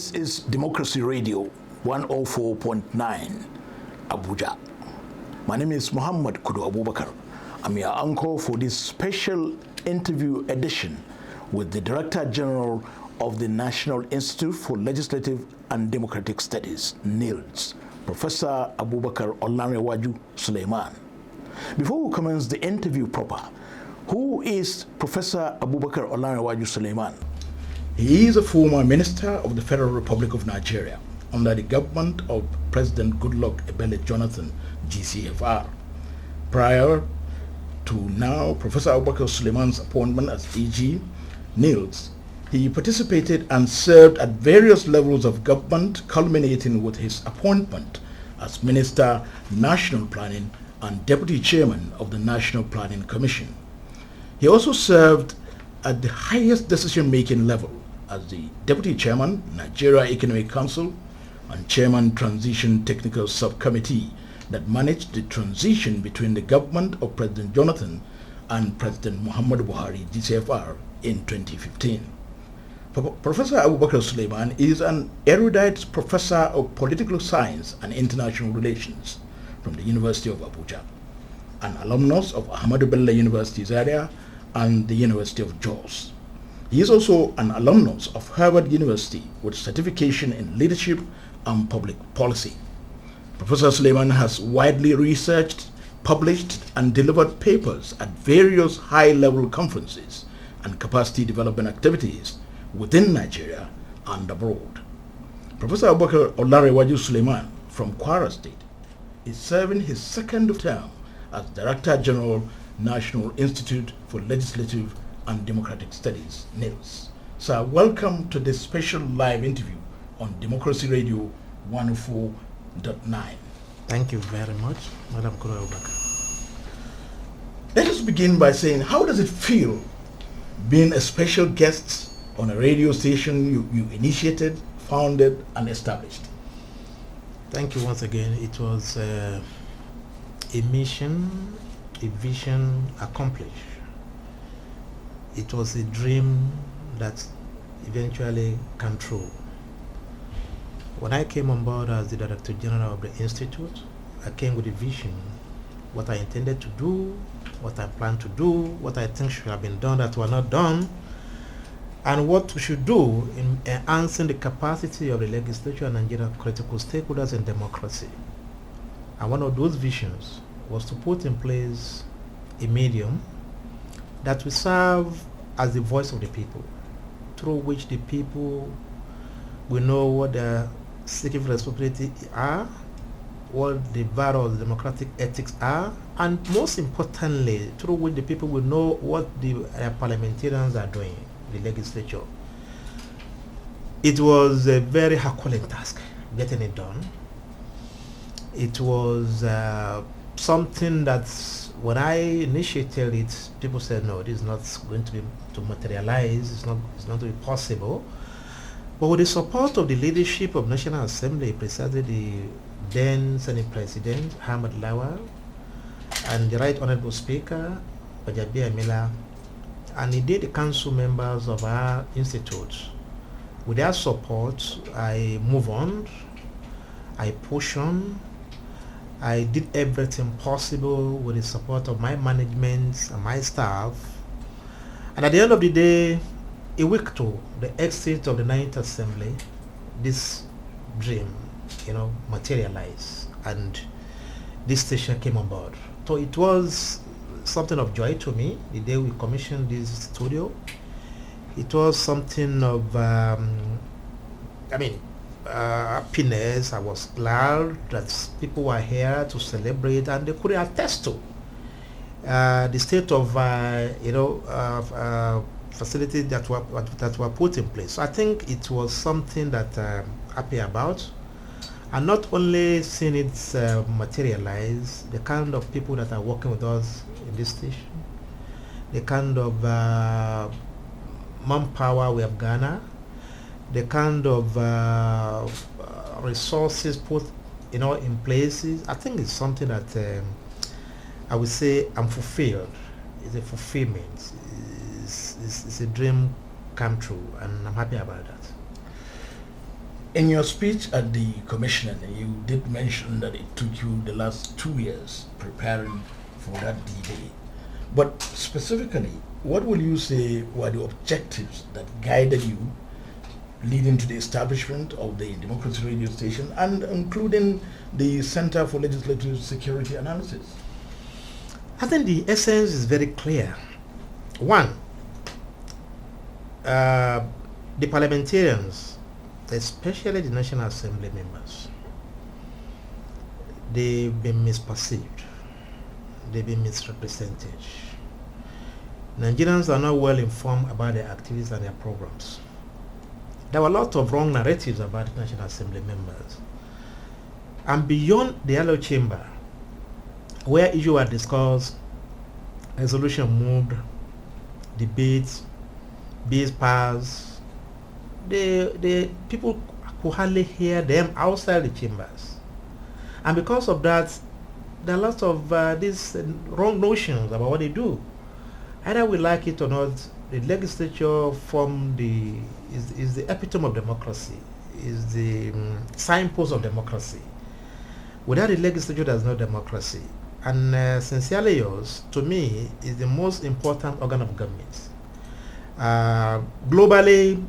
This is Democracy Radio 104.9 Abuja. My name is Muhammad Kudu Abubakar. I'm your anchor for this special interview edition with the Director General of the National Institute for Legislative and Democratic Studies, NILDS, Professor Abubakar Sulaiman. Before we commence the interview proper, who is Professor Abubakar Sulaiman? He is a former Minister of the Federal Republic of Nigeria under the government of President Goodluck Ebele Jonathan, GCFR. Prior to now Professor Abubakar Sulaiman's appointment as DG, NILDS, he participated and served at various levels of government, culminating with his appointment as Minister, National Planning and Deputy Chairman of the National Planning Commission. He also served at the highest decision-making level as the Deputy Chairman, Nigeria Economic Council, and Chairman Transition Technical Subcommittee that managed the transition between the government of President Jonathan and President Muhammad Buhari, GCFR, in 2015. Professor Abubakar Sulaiman is an erudite professor of political science and international relations from the University of Abuja, an alumnus of Ahmadu Bello University Zaria and the University of Jos. He is also an alumnus of Harvard University with certification in leadership and public policy. Professor Sulaiman has widely researched, published, and delivered papers at various high-level conferences and capacity development activities within Nigeria and abroad. Professor Abubakar Sulaiman from Kwara State is serving his second term as Director General, National Institute for Legislative and Democratic Studies, NILDS. Sir, welcome to this special live interview on Democracy Radio 104.9. Thank you very much, Madam Kudu Abubakar. Let us begin by saying, how does it feel being a special guest on a radio station you initiated, founded, and established? Thank you once again. It was a mission, a vision accomplished. It was a dream that eventually came true. When I came on board as the Director General of the Institute, I came with a vision, what I intended to do, what I planned to do, what I think should have been done that were not done, and what we should do in enhancing the capacity of the legislature and Nigerian critical stakeholders in democracy. And one of those visions was to put in place a medium that will serve as the voice of the people, through which the people will know what their civic responsibilities are, what the various democratic ethics are, and most importantly, through which the people will know what the parliamentarians are doing, the legislature. It was a very Herculean task, getting it done. It was something that when I initiated it, people said, no, this is not going to materialize, it's not going to be possible. But with the support of the leadership of National Assembly, precisely the then Senate President, Ahmad Lawal, and the Right Honorable Speaker, Bajabi Amila, and indeed the council members of our institute, with their support, I move on, I push on, I did everything possible with the support of my management and my staff. And at the end of the day, a week to the exit of the 9th Assembly, this dream, materialized, and this station came on board. So it was something of joy to me the day we commissioned this studio. It was something of, happiness. I was glad that people were here to celebrate, and they could attest to the state of facilities that were put in place. So I think it was something that I'm happy about, and not only seeing it materialize, the kind of people that are working with us in this station, the kind of manpower we have garnered, the kind of resources put in places. I think it's something that I would say I'm fulfilled. It's a fulfillment. It's a dream come true, and I'm happy about that. In your speech at the commissioning, you did mention that it took you the last 2 years preparing for that D-Day. But specifically, what will you say were the objectives that guided you leading to the establishment of the Democracy Radio Station and including the Center for Legislative Security Analysis? I think the essence is very clear. One, the parliamentarians, especially the National Assembly members, they've been misperceived. They've been misrepresented. Nigerians are not well informed about their activities and their programs. There were a lot of wrong narratives about the National Assembly members. And beyond the yellow chamber, where issues were discussed, resolution moved, debates, bills passed, the people could hardly hear them outside the chambers. And because of that, there are lots of these wrong notions about what they do. Either we like it or not, the legislature is the epitome of democracy, is the signpost of democracy. Without the legislature, there's no democracy. And sincerely yours, to me, is the most important organ of government. Globally,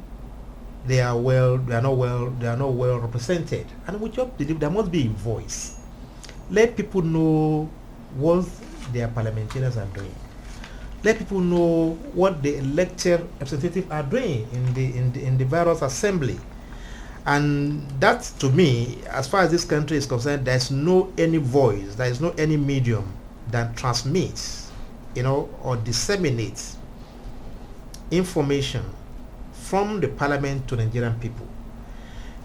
they are not well represented. And we just believe there must be a voice. Let people know what their parliamentarians are doing. Let people know what the elected representatives are doing in the various assembly. And that, to me, as far as this country is concerned, there's no any voice, there is no any medium that transmits, or disseminates information from the parliament to Nigerian people.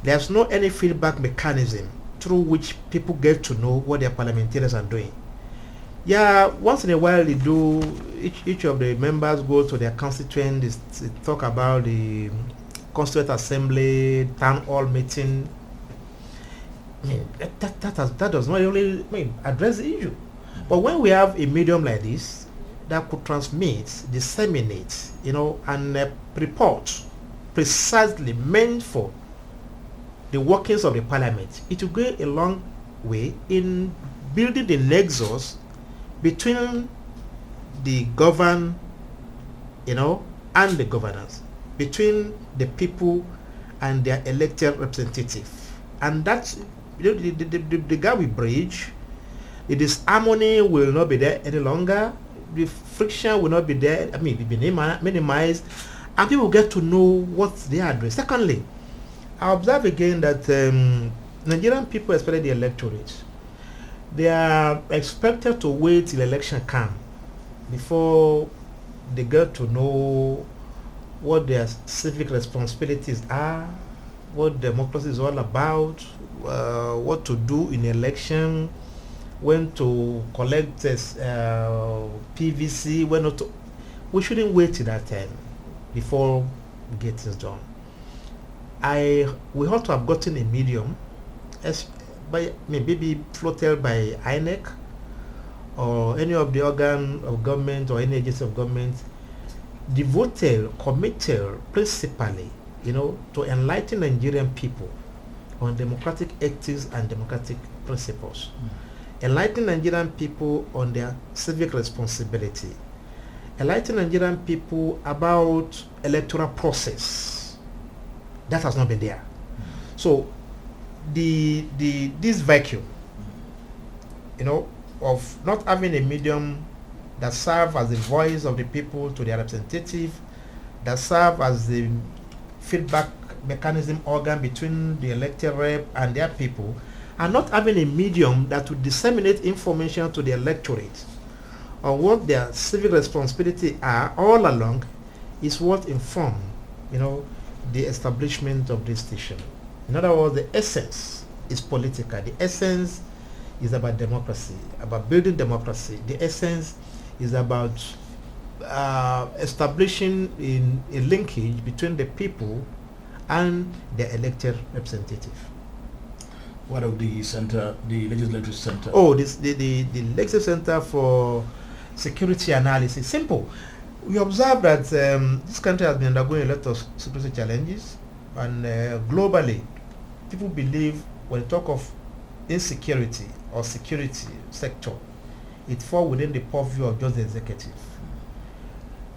There's no any feedback mechanism through which people get to know what their parliamentarians are doing. Yeah, once in a while they do, each of the members go to their constituents, they talk about the Constituent Assembly, town hall meeting. I mean, that does not really address the issue. But when we have a medium like this that could transmit, disseminate, and report precisely meant for the workings of the parliament, it will go a long way in building the nexus between the governed, and the governors, between the people and their elected representative. And that's the gap we bridge. The disharmony will not be there any longer. The friction will not be there. It will be minimized, and people get to know what they are doing. Secondly, I observe again that Nigerian people, especially the electorate, they are expected to wait till election comes before they get to know what their civic responsibilities are, what democracy is all about, what to do in election, when to collect PVC, when not to. We shouldn't wait till that time before we get things done. We ought to have gotten a medium, maybe floated by INEC or any of the organ of government or any agency of government, devoted, committed principally, to enlighten Nigerian people on democratic ethics and democratic principles. Enlighten Nigerian people on their civic responsibility. Enlighten Nigerian people about electoral process. That has not been there. So this vacuum, of not having a medium that serve as the voice of the people to their representative, that serve as the feedback mechanism organ between the elected rep and their people, and not having a medium that would disseminate information to the electorate on what their civic responsibility are all along, is what inform, the establishment of this station. In other words, the essence is political. The essence is about democracy, about building democracy. The essence is about establishing a linkage between the people and the elected representative. What of the center, the legislative center? Oh, the legislative center for security analysis. Simple. We observe that this country has been undergoing a lot of security challenges, and globally, people believe when you talk of insecurity or security sector, it falls within the purview of just the executive.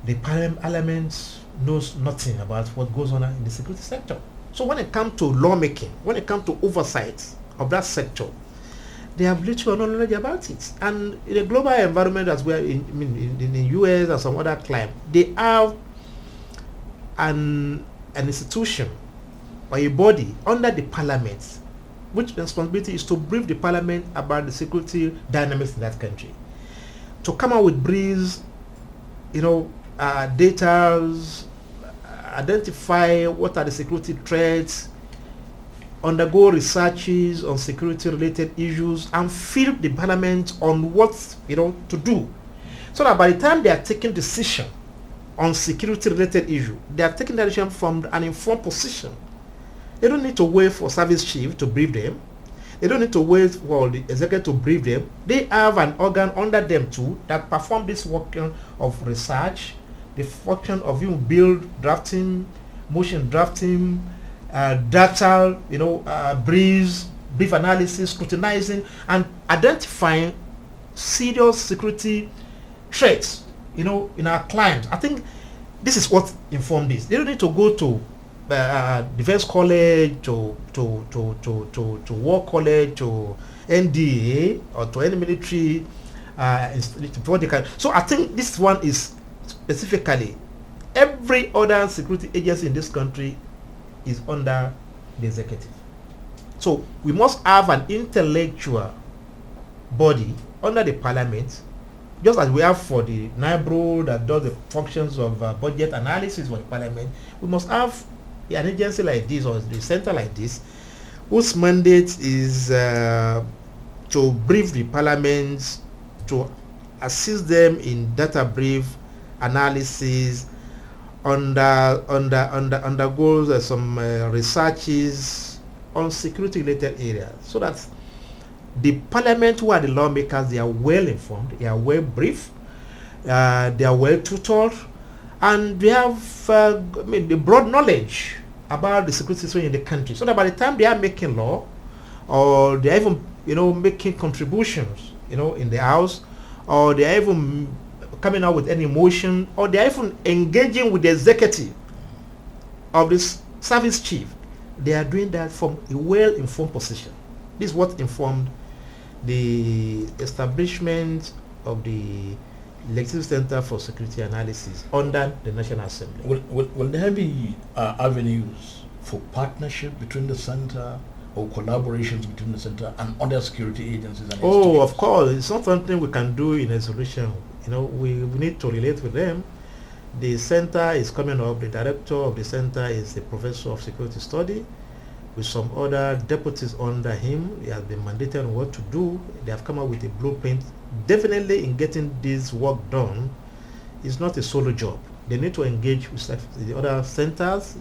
The parliament knows nothing about what goes on in the security sector. So when it comes to lawmaking, when it comes to oversight of that sector, they have little or no knowledge about it. And in a global environment as well, in the US and some other climes, they have an institution or a body under the parliament, which responsibility is to brief the parliament about the security dynamics in that country, to come out with briefs, data, identify what are the security threats, undergo researches on security related issues, and fill the parliament on what to do, so that by the time they are taking decision on security related issue, they are taking that decision from an informed position. They don't need to wait for service chief to brief them. They don't need to wait for the executive to brief them. They have an organ under them too that perform this work of research, the function of drafting, motion drafting, data, brief analysis, scrutinizing, and identifying serious security threats, in our clients. I think this is what informed this. They don't need to go to defense college, to war college, to NDA, or to any military institute. So I think this one is specifically, every other security agency in this country is under the executive. So we must have an intellectual body under the parliament, just as we have for the NILDS that does the functions of budget analysis for the parliament. We must have an agency like this, or the center like this, whose mandate is to brief the parliament, to assist them in data brief analysis, undergoes some researches on security related areas, so that the parliament, who are the lawmakers, they are well informed, they are well briefed, they are well tutored, and they have the broad knowledge about the security situation in the country, so that by the time they are making law, or they are even making contributions in the house, or they are even coming out with any motion, or they are even engaging with the executive of this service chief, they are doing that from a well-informed position. This is what informed the establishment of the Legislative Center for Security Analysis under the National Assembly. Will there be avenues for partnership between the center, or collaborations between the center and other security agencies and institutions? Of course. It's not something we can do in isolation. We need to relate with them. The center is coming up. The director of the center is a professor of security study, with some other deputies under him. He has been mandated on what to do. They have come up with a blueprint. Definitely, in getting this work done, it's not a solo job. They need to engage with the other centers.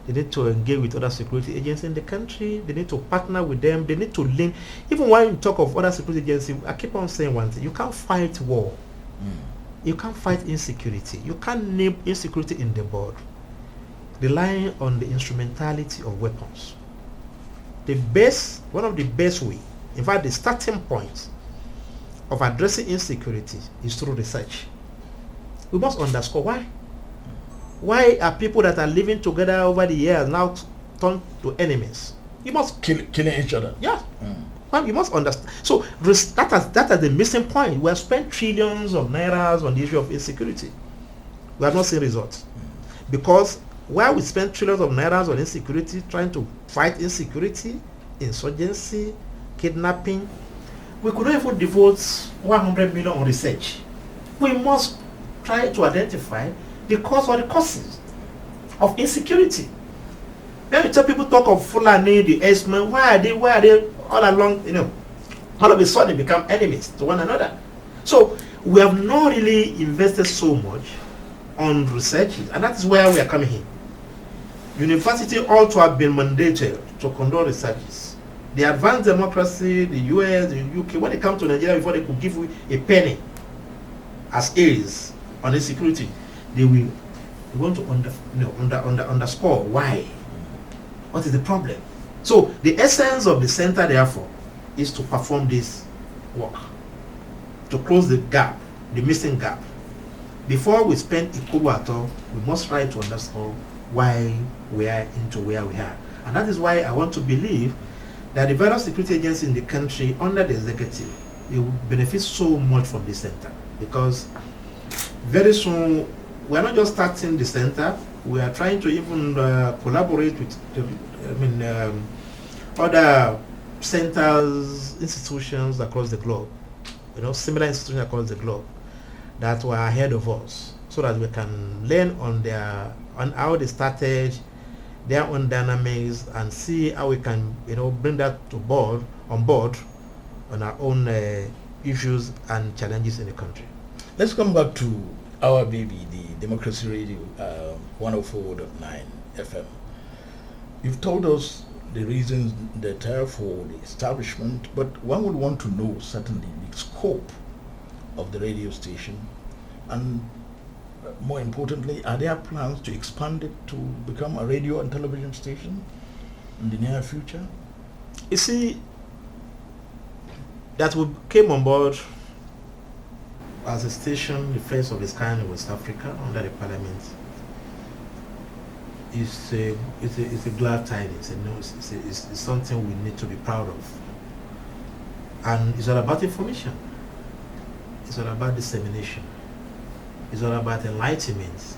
They need to engage with other security agencies in the country. They need to partner with them. They need to link. Even when you talk of other security agencies, I keep on saying one thing: you can't fight war. You can't fight insecurity. You can't name insecurity in the board relying on the instrumentality of weapons. One of the best way, in fact, the starting point of addressing insecurity is through research. We must underscore why. Why are people that are living together over the years now turned to enemies? You must killing each other. Yeah. Well, you must understand. So that is the missing point. We have spent trillions of nairas on the issue of insecurity. We have not seen results. Because while we spend trillions of nairas on insecurity, trying to fight insecurity, insurgency, kidnapping, we could not even devote 100 million on research. We must try to identify the cause or the causes of insecurity. When you tell people, talk of Fulani, the S-men, why are they all along, all of a sudden become enemies to one another? So we have not really invested so much on researches, and that is where we are coming in. University ought to have been mandated to conduct researches. The advanced democracy, the US, the UK, when it comes to Nigeria, before they could give you a penny as aids on insecurity, they want to underscore why. What is the problem? So the essence of the center, therefore, is to perform this work, to close the gap, the missing gap. Before we spend Ikobo at all, we must try to understand why we are into where we are. And that is why I want to believe that the various security agencies in the country under the executive, they will benefit so much from the center, because very soon we are not just starting the center, we are trying to even collaborate with other centers, institutions across the globe, similar institutions across the globe that were ahead of us, so that we can learn on how they started, their own dynamics, and see how we can bring that on board on our own issues and challenges in the country. Let's come back to our baby, the Democracy Radio 104.9 FM. You've told us the reasons that are for the establishment, but one would want to know certainly the scope of the radio station, and more importantly, are there plans to expand it to become a radio and television station in the near future? You see, that we came on board as a station, the first of its kind in West Africa under the Parliament, it's a glad tidings. It's something we need to be proud of. And it's all about information. It's all about dissemination. It's all about enlightenment.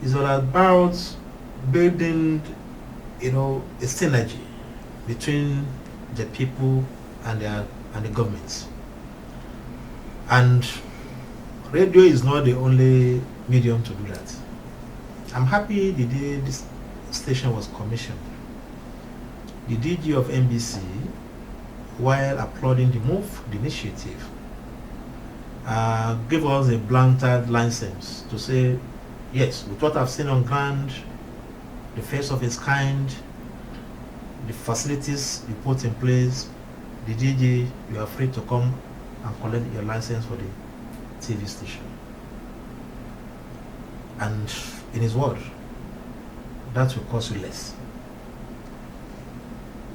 It's all about building, a synergy between the people and the governments. And radio is not the only medium to do that. I'm happy the day this station was commissioned, the DG of NBC, while applauding the move, the initiative, gave us a blanket license to say, yes, with what I've seen on ground, the first of its kind, the facilities you put in place, the DG, you are free to come and collect your license for the TV station. And in his word, that will cost you less.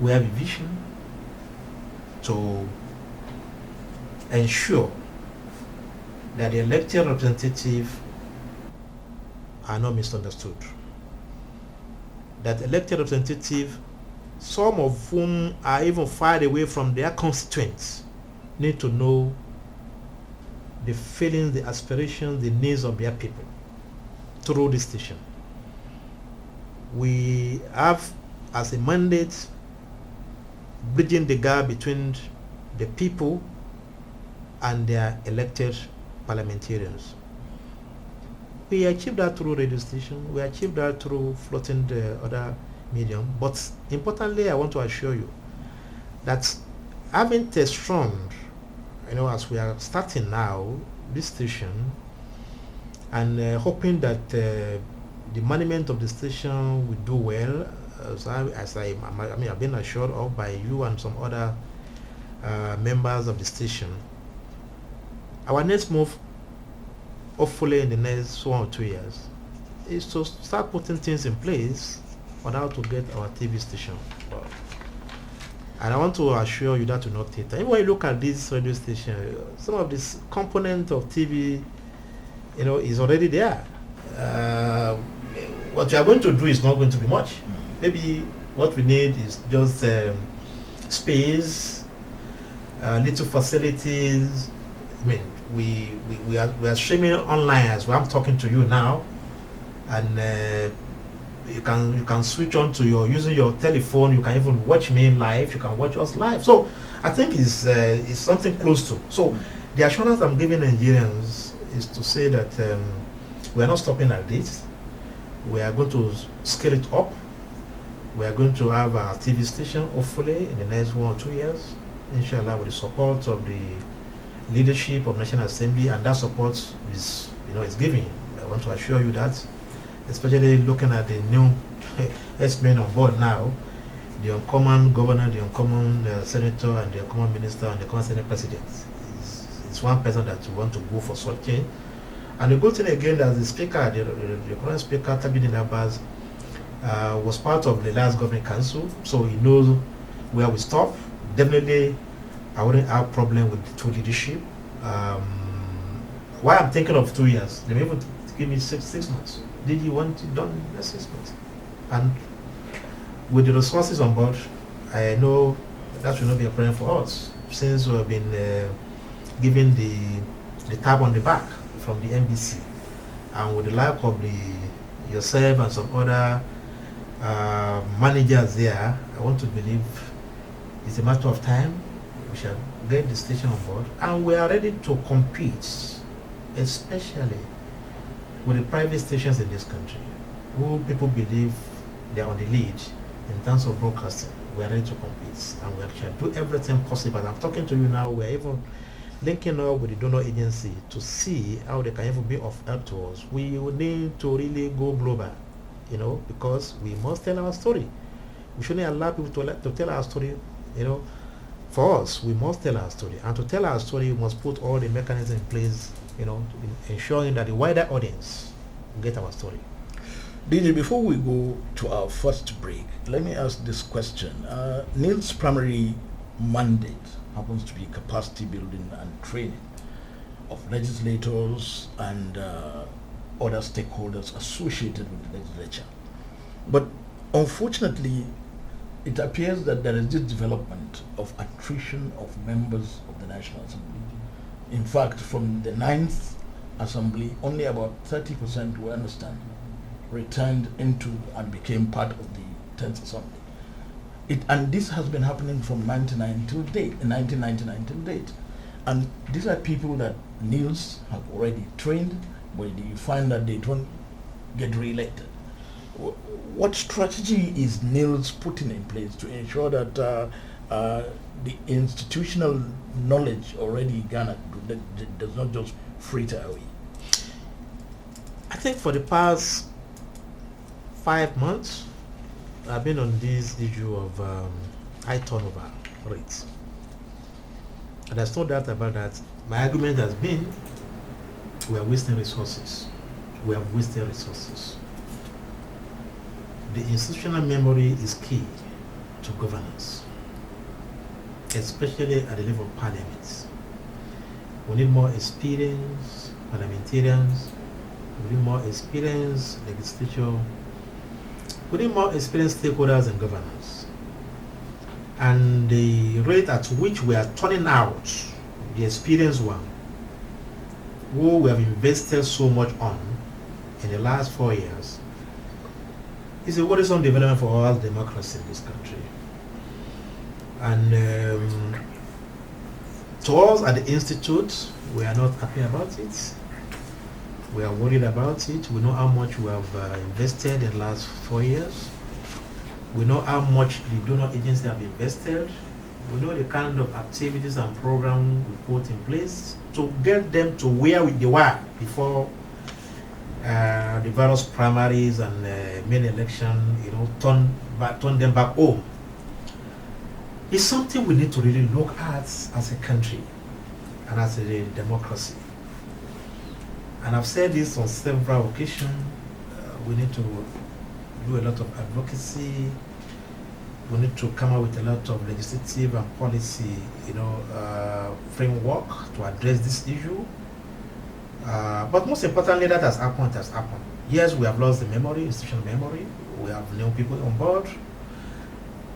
We have a vision to ensure that the elected representatives are not misunderstood. That elected representatives, some of whom are even far away from their constituents, need to know the feelings, the aspirations, the needs of their people through this station. We have as a mandate bridging the gap between the people and their elected parliamentarians. We achieved that through radio station, we achieved that through floating the other medium, but importantly I want to assure you that having strong, as we are starting now this station, and hoping that the management of the station will do well, I've been assured of by you and some other members of the station. Our next move, hopefully in the next 1 or 2 years, is to start putting things in place on how to get our TV station. And I want to assure you that will not take time. Even when you look at this radio station, some of this component of TV, is already there. What we are going to do is not going to be much. Maybe what we need is just space, little facilities. I mean, we are streaming online as well. I'm talking to you now, and you can switch on to using your telephone. You can even watch me live. You can watch us live. So I think it's something close to. So the assurance I'm giving Nigerians is to say that we are not stopping at this. We are going to scale it up. We are going to have our TV station hopefully in the next 1 or 2 years, inshallah, with the support of the leadership of National Assembly, and that support is giving. I want to assure you that, especially looking at the new S-men on board now, the uncommon governor, the uncommon senator, and the uncommon minister, and the uncommon senate president. It's one person that we want to go for such change. And the good thing again, that the speaker, the current speaker, Tabini Nabaz, was part of the last governing council, so he knows where we stop. Definitely, I wouldn't have problem with the two leadership. Why I'm thinking of 2 years? They may even give me six months. Did you want it done in 6 months? And with the resources on board, I know that should not be a problem for us, since we have been given the tab on the back from the NBC, and with the lack of yourself and some other managers there, I want to believe it's a matter of time we shall get the station on board, and we are ready to compete, especially with the private stations in this country, who people believe they are on the lead in terms of broadcasting. We are ready to compete, and we shall do everything possible. I'm talking to you now, we are even linking up with the donor agency to see how they can even be of help to us. We will need to really go global, because we must tell our story. We shouldn't allow people to tell our story, For us, we must tell our story. And to tell our story, we must put all the mechanisms in place, ensuring that the wider audience will get our story. DJ, before we go to our first break, let me ask this question. NILDS' primary mandate happens to be capacity building and training of legislators and other stakeholders associated with the legislature. But unfortunately, it appears that there is this development of attrition of members of the National Assembly. In fact, from the 9th Assembly, only about 30%, we understand, returned into and became part of the 10th Assembly. And this has been happening from 1999 till date. And these are people that NILDS have already trained, but you find that they don't get re-elected. What strategy is NILDS putting in place to ensure that the institutional knowledge already garnered does not just fritter away? I think for the past 5 months, I've been on this issue of high turnover rates. And there's no doubt about that. My argument has been, we are wasting resources. We have wasted resources. The institutional memory is key to governance, especially at the level of parliaments. We need more experienced parliamentarians. We need more experienced legislature. We need more experienced stakeholders and governance. And the rate at which we are turning out the experienced one, who we have invested so much on in the last 4 years, is a worrisome development for all democracy in this country. And to us at the Institute, we are not happy about it. We are worried about it. We know how much we have invested in the last 4 years. We know how much the donor agencies have invested. We know the kind of activities and programs we put in place to get them to where they were before the various primaries and main election, turn them back home. It's something we need to really look at as a country and as a democracy. And I've said this on several occasions. We need to do a lot of advocacy. We need to come up with a lot of legislative and policy, framework to address this issue. But most importantly, that has happened. Yes, we have lost the memory, institutional memory. We have new people on board.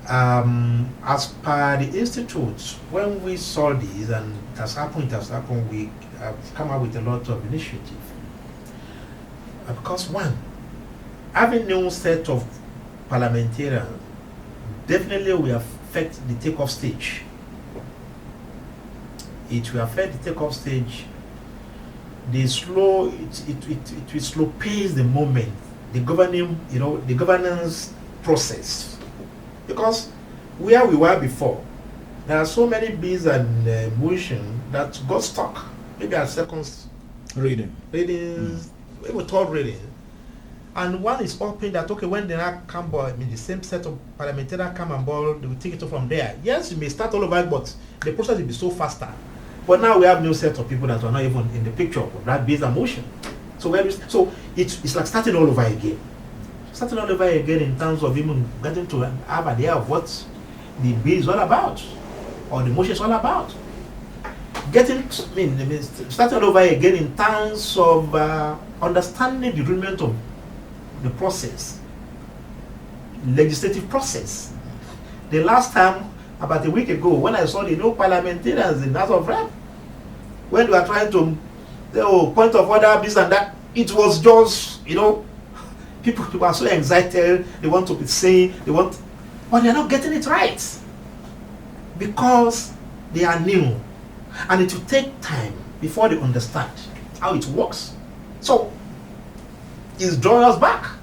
As per the Institute, when we saw this and it has happened, we have come up with a lot of initiatives. Because one, having new set of parliamentarians definitely will affect the takeoff stage. It will affect the takeoff stage. It will slow pace the moment, the governance process. Because where we were before, there are so many bills and motion that got stuck. Maybe at second readings, even third reading. And one is hoping that, okay, when they come board, the same set of parliamentarians come on board, they will take it from there. Yes, you may start all over, but the process will be so faster. But now we have new set of people that are not even in the picture of that based on motion. So it's like starting all over again. starting all over again in terms of even getting to have an idea of what the bill is all about, or the motion is all about. Starting all over again in terms of understanding the rudiment of the process, legislative process. The last time, about a week ago, when I saw the new parliamentarians in House of Rep, when they were trying to, point of order, this and that, it was just, people were so excited, they want to be saying, but they're not getting it right. Because they are new. And it will take time before they understand how it works. So, it's drawing us back.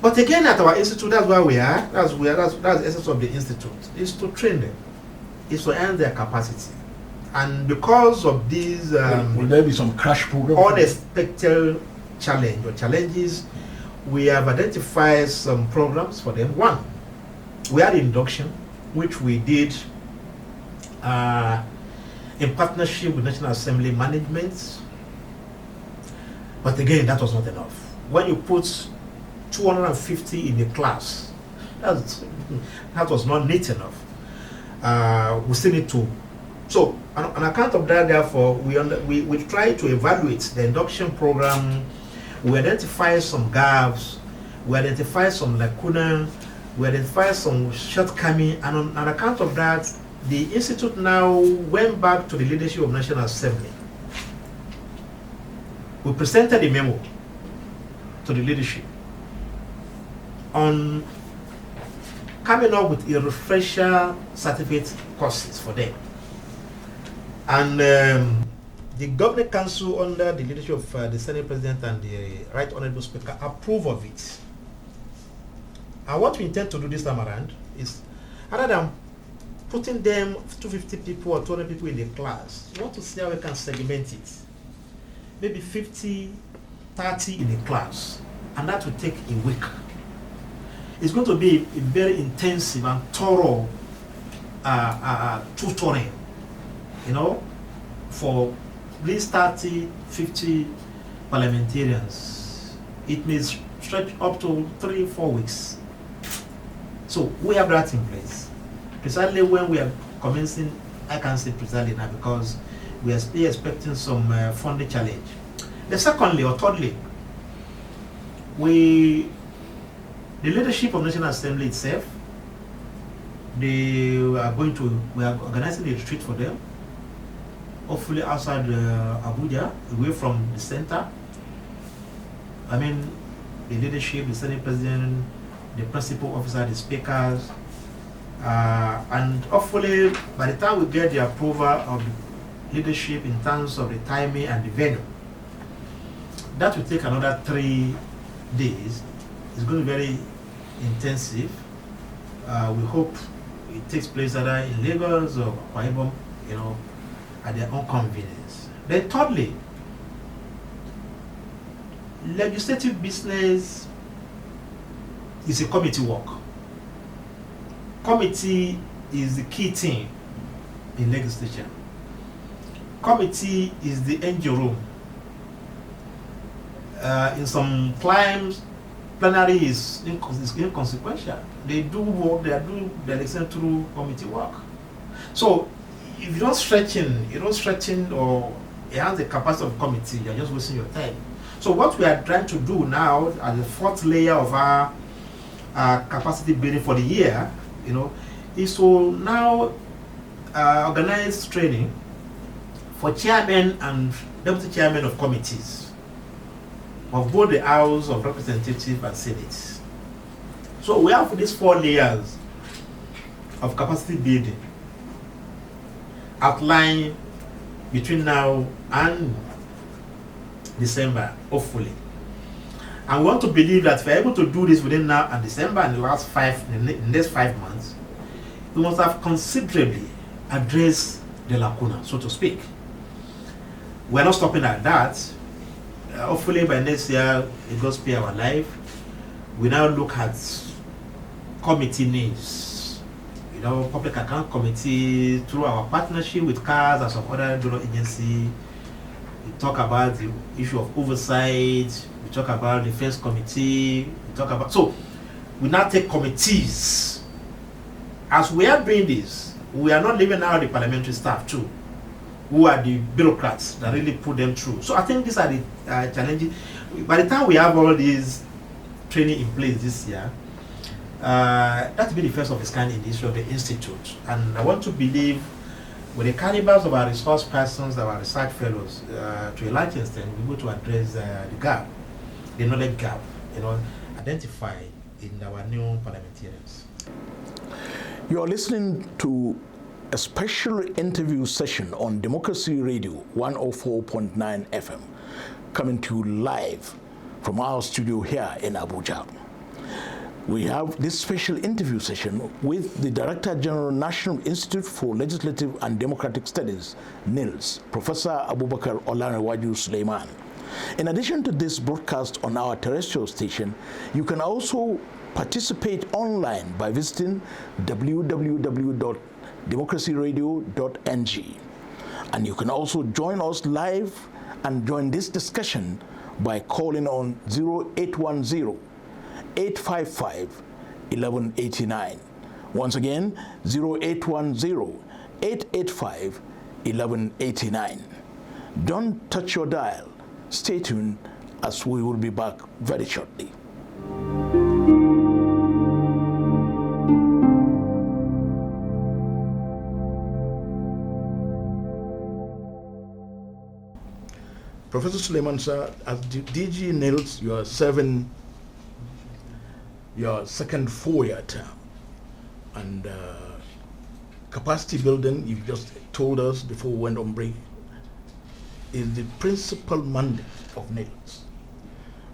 But again, at our institute, that's where we are. That's the essence of the institute. Is to train them. Is to enhance their capacity. And because of these will there be some crash program? Unexpected challenge or challenges, we have identified some programs for them. One, we had induction, which we did in partnership with National Assembly management. But again, that was not enough. When you put 250 in a class, that was not neat enough. We still need to. So, on account of that, therefore, we try to evaluate the induction program. We identify some gaps, we identify some lacuna, we identify some shortcoming, and on account of that, the institute now went back to the leadership of National Assembly. We presented a memo to the leadership on coming up with a refresher certificate courses for them. And the Governing Council, under the leadership of the Senate President and the Right Honorable Speaker, approve of it. And what we intend to do this time around is, rather than putting them 250 people or 200 people in the class, we want to see how we can segment it. Maybe 50, 30 in a class, and that will take a week. It's going to be a very intensive and thorough tutoring, for these 30, 50 parliamentarians. It may stretch up to 3-4 weeks. So we have that in place. Precisely when we are commencing, I can say precisely now, because we are still expecting some funding challenge. Secondly or thirdly, the leadership of National Assembly itself, we are organizing a retreat for them, hopefully outside Abuja, away from the center. The leadership, the Senate President, the principal officer, the speakers, and hopefully by the time we get the approval of the leadership in terms of the timing and the venue, that will take another 3 days. It's going to be very intensive. We hope it takes place either in Lagos or Akwa Ibom, at their own convenience. Then thirdly, legislative business is a committee work. Committee is the key thing in legislature. Committee is the engine room. In some climes, plenary is inconsequential. They do work, they do the election through committee work. So if you don't stretching or enhance the capacity of committee, you're just wasting your time. So what we are trying to do now, as the fourth layer of our capacity building for the year, is to now organize training for chairmen and deputy chairmen of committees of both the House of Representatives and Senate. So we have these 4 layers of capacity building outlined between now and December, hopefully. And we want to believe that if we're able to do this within now and December and the next 5 months, we must have considerably addressed the lacuna, so to speak. We're not stopping at that. Hopefully by next year, it goes pay our life. We now look at committee needs, public account committee, through our partnership with CARS and some other donor agency. We talk about the issue of oversight. We talk about the defense committee. We talk about, so we now take committees. As we are doing this, we are not leaving out the parliamentary staff too, who are the bureaucrats that really put them through. So I think these are the challenges. By the time we have all these training in place this year, that will be the first of its kind in the history of the institute. And I want to believe with the calibers of our resource persons, our research fellows, to a large extent, we're going to address the gap, the knowledge gap, identified in our new parliamentarians. You are listening to a special interview session on Democracy Radio 104.9 FM, coming to you live from our studio here in Abuja. We have this special interview session with the Director General, National Institute for Legislative and Democratic Studies, NILDS, Professor Abubakar O Sulaiman. In addition to this broadcast on our terrestrial station, you can also participate online by visiting www.democracyradio.ng. And you can also join us live and join this discussion by calling on 0810-855-1189. Once again, 0810-885-1189. Don't touch your dial. Stay tuned, as we will be back very shortly. Professor Sulaiman, sir, as DG NILDS, you are serving your second 4-year term. And capacity building, you've just told us before we went on break, is the principal mandate of NILDS.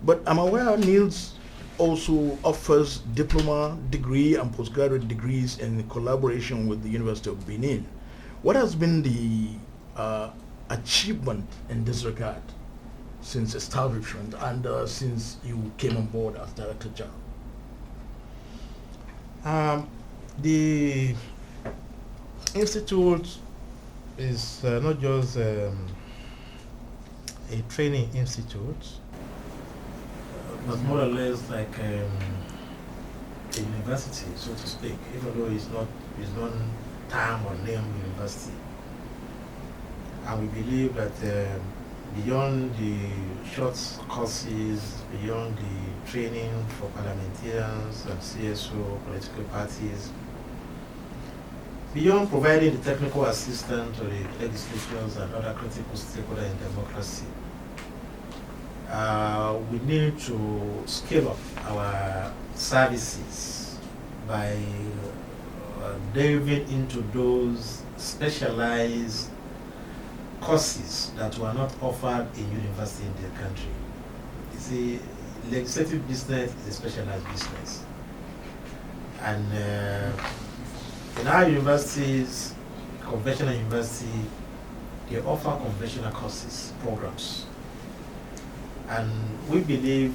But I'm aware NILDS also offers diploma, degree, and postgraduate degrees in collaboration with the University of Benin. What has been the achievement in this regard since establishment and since you came on board as Director General? The institute is not just a training institute, but more or less like a university, so to speak, even though it's not term or name university. And we believe that beyond the short courses, beyond the training for parliamentarians and CSO, political parties, beyond providing the technical assistance to the legislators and other critical stakeholders in democracy, we need to scale up our services by delving into those specialized courses that were not offered in university in the country. You see, legislative business is a specialized business. And in our universities, conventional university, they offer conventional courses, programs. And we believe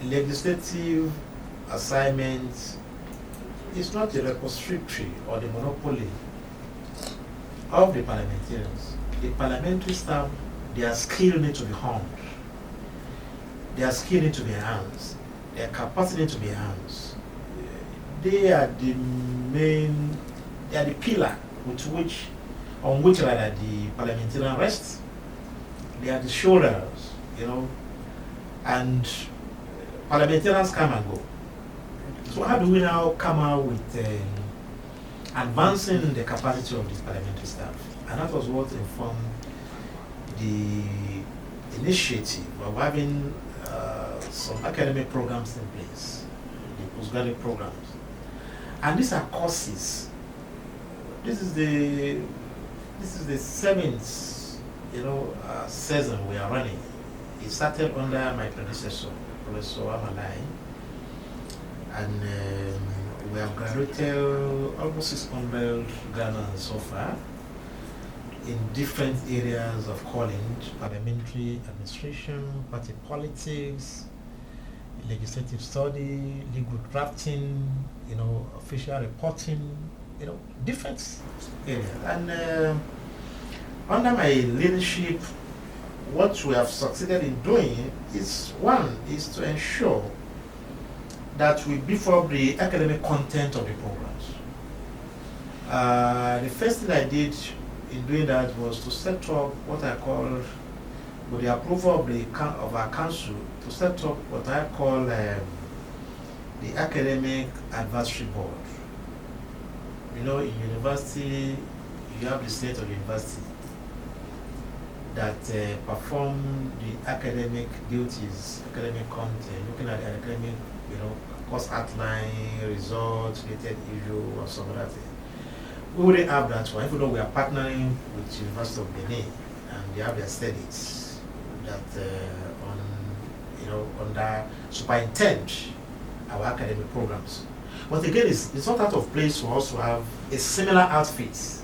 legislative assignment is not a repository or the monopoly of the parliamentarians. The parliamentary staff, their skill need to be honed. Their skill need to be enhanced. Their capacity need to be enhanced. They are the pillar on which rather the parliamentarian rests. They are the shoulders, and parliamentarians come and go. So how do we now come out with advancing the capacity of the parliamentary staff? And that was what informed the initiative of having some academic programs in place, the postgraduate programs. And these are courses. This is the 7th season we are running. It started under my predecessor, Professor Amalai, and we have graduated almost 600 Ghanaians so far in different areas of calling: parliamentary administration, party politics, legislative study, legal drafting, official reporting, different areas. And under my leadership, what we have succeeded in doing is, one, is to ensure that we beef up the academic content of the programs. The first thing I did in doing that was to set up what I call, with the approval of our council, to set up what I call the Academic Advisory Board. You know, in university, you have the state of the university that perform the academic duties, academic content, looking at the academic, course outline, results, related issue, or some other thing. We wouldn't have that one, even though we are partnering with University of Benin, and they have their studies that under superintend our academic programs. But again, it's not out of place for us to have a similar outfit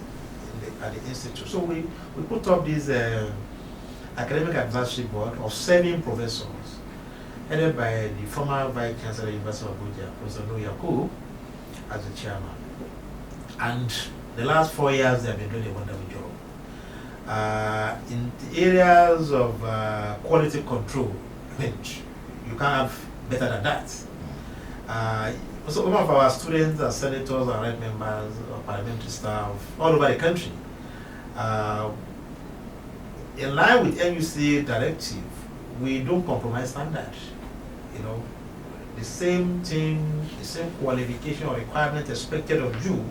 at the institute. So we put up this academic advisory board of 7 professors, headed by the former Vice Chancellor of the University of Abuja, Professor Muhammad Kudu, as the chairman. And the last 4 years, they have been doing a wonderful job. In the areas of quality control, you can't have better than that. So some of our students are senators and rep members or parliamentary staff all over the country. In line with MUC directive, we don't compromise standard. The same thing, the same qualification or requirement expected of you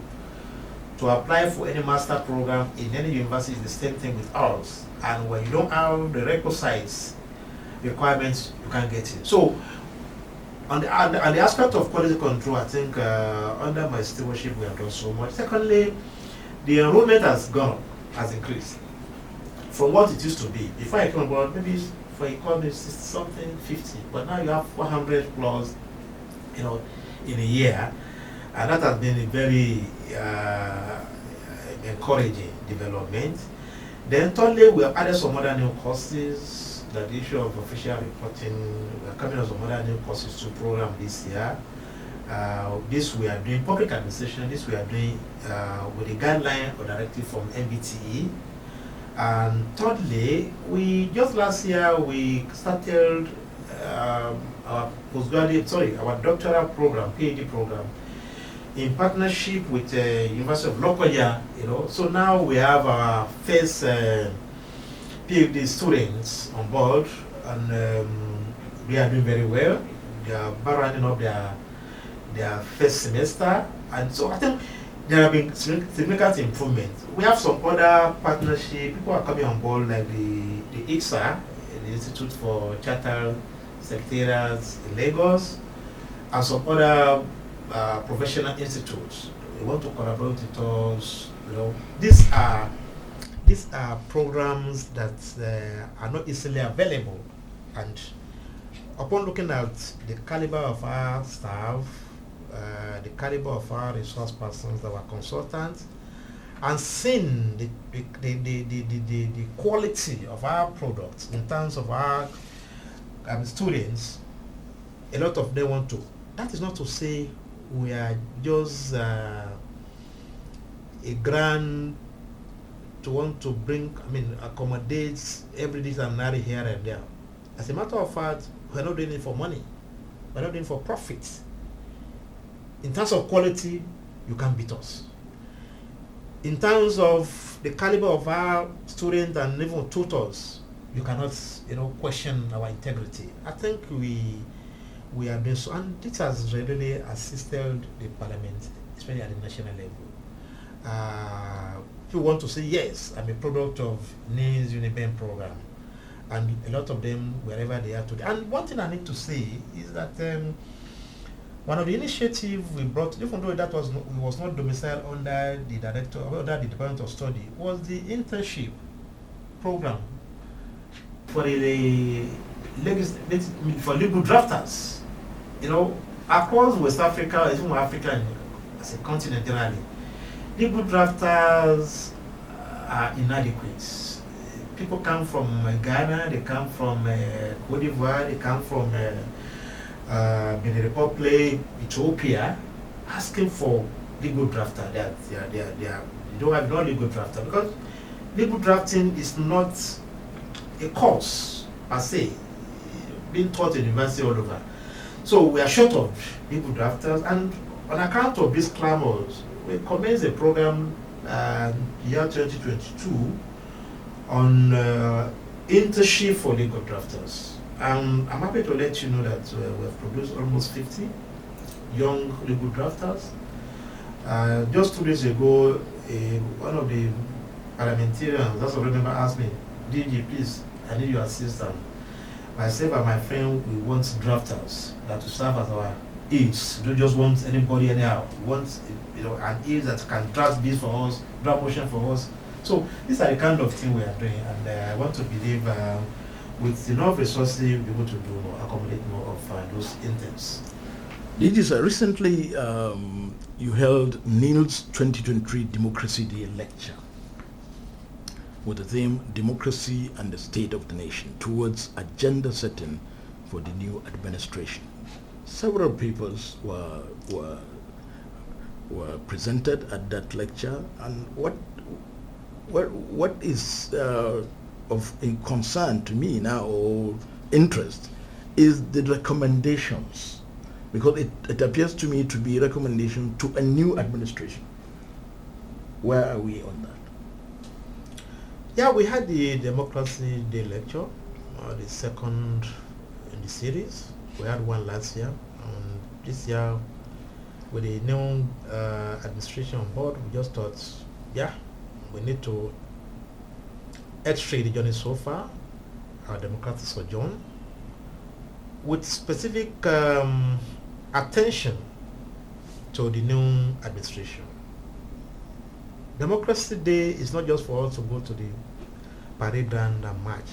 to apply for any master program in any university is the same thing with ours. And when you don't have the requisites requirements, you can't get it. So on the aspect of quality control, I think under my stewardship we have done so much. Secondly, the enrollment has increased from what it used to be. Before I came on board, maybe for economics something 50, but now you have 400 plus, in a year, and that has been a very encouraging development. Then thirdly, we have added some other new courses. The issue of official reporting, we are coming up with some other new courses to program this year. This we are doing public administration. This we are doing with a guideline or directive from MBTE. And thirdly, just last year we started our doctoral program, PhD program, in partnership with the University of Lokoja. So now we have our first PhD students on board, and they are doing very well. They are rounding up their first semester, and so I think there have been significant improvements. We have some other partnership. People are coming on board, like the ICSA, the Institute for Chartered Secretariats in Lagos, and some other professional institutes. We want to collaborate with us. These are programs that are not easily available, and upon looking at the caliber of our staff, the caliber of our resource persons, our consultants, and seeing the quality of our products in terms of our students, a lot of them want to. That is not to say we are just a grant to want to accommodate every this and that here and there. As a matter of fact, we're not doing it for money. We're not doing it for profit. In terms of quality, you can't beat us. In terms of the caliber of our students and even tutors, you cannot, question our integrity. I think we are doing so, and this has really assisted the parliament, especially at the national level. People want to say, yes, I'm a product of NILDS Uniben program, and a lot of them, wherever they are today. And one thing I need to say is that one of the initiatives we brought, even though that was not domiciled under the Department of Study, was the internship program for the legal drafters. Across West Africa, even Africa as a continent generally, legal drafters are inadequate. People come from Ghana, they come from Cote d'Ivoire, they come from Benin Republic, Ethiopia, asking for legal drafter. They don't have no legal drafter because legal drafting is not a course per se, being taught in university all over. So we are short of legal drafters, and on account of these clamors, we commenced a program year 2022 on internship for legal drafters. I'm happy to let you know that we have produced almost 50 young legal drafters. Just 2 days ago, one of the parliamentarians, that's what I remember, asked me, DG, please, I need your assistance. Myself and my friend, we want drafters that to serve as our aides. We don't just want anybody anyhow. We want an aide that can draft this for us, draft motion for us. So these are the kind of thing we are doing, and I want to believe with enough resources, we'll be able to accommodate more of those interns. DG, sir, recently you held NILDS 2023 Democracy Day lecture with the theme Democracy and the State of the Nation towards agenda setting for the new administration. Several papers were presented at that lecture, and what is of a concern to me now, or interest, is the recommendations, because it appears to me to be a recommendation to a new administration. Where are we on that? Yeah, we had the Democracy Day lecture, the second in the series. We had one last year. This year, with the new administration on board, we just thought, yeah, we need to x-ray the journey so far, our democratic sojourn, with specific attention to the new administration. Democracy Day is not just for us to go to the parade ground and march.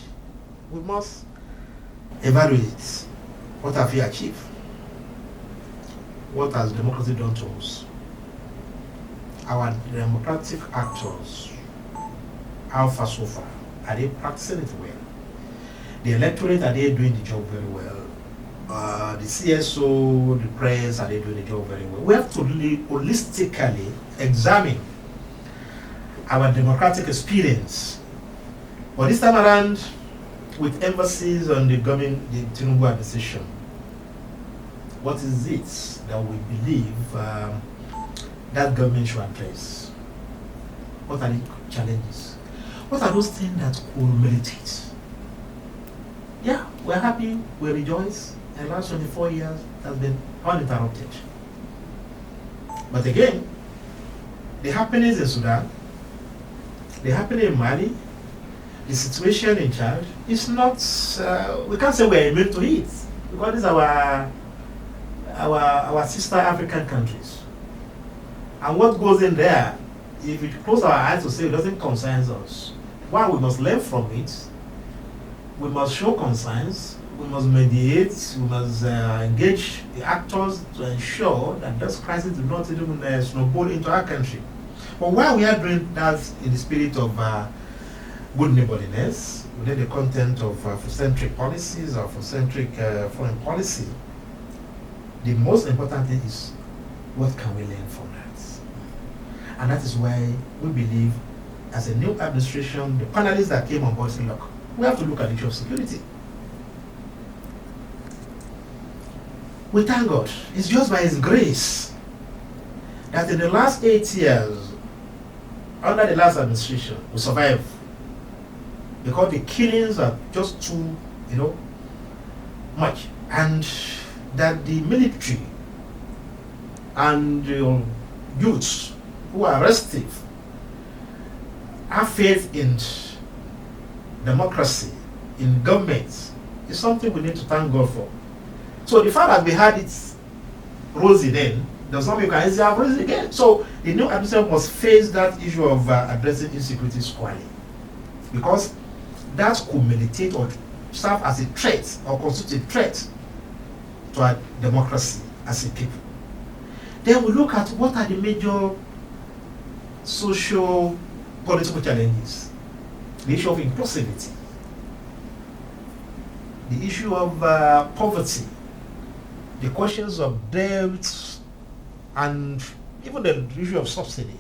We must evaluate what have we achieved. What has democracy done to us? Our democratic actors, how far so far? Are they practicing it well? The electorate, are they doing the job very well? The CSO, the press, are they doing the job very well? We have to really holistically examine our democratic experience. But this time around, with emphasis on the government, the Tinubu administration, what is it that we believe that government should address? What are the challenges? What are those things that could meditate? Yeah, we're happy, we rejoice, and the last 24 years has been uninterrupted. But again, the happenings in Sudan, the happening in Mali, the situation in Chad is not, we can't say we're immune to it, because these are our sister African countries. And what goes in there, if we close our eyes to say it doesn't concern us, we must learn from it, we must show concerns, we must mediate, we must engage the actors to ensure that this crisis do not even snowball into our country. But while we are doing that in the spirit of good neighborliness, within the content of Afrocentric policies or Afrocentric foreign policy, the most important thing is what can we learn from that? And that is why we believe, as a new administration, the panelists that came on board say, look, we have to look at the issue of security. We thank God. It's just by His grace that in the last 8 years, under the last administration, we survived. Because the killings are just too, much. And that the military and youths who are restive have faith in democracy, in government, is something we need to thank God for. So the fact that we had it rosy then does not mean we can easily have rosy again. So the new administration must face that issue of addressing insecurity squarely, because that could meditate or serve as a threat or constitute a threat to our democracy as a people. Then we look at what are the major social political challenges. The issue of inclusivity, the issue of poverty, the questions of debt, and even the issue of subsidy.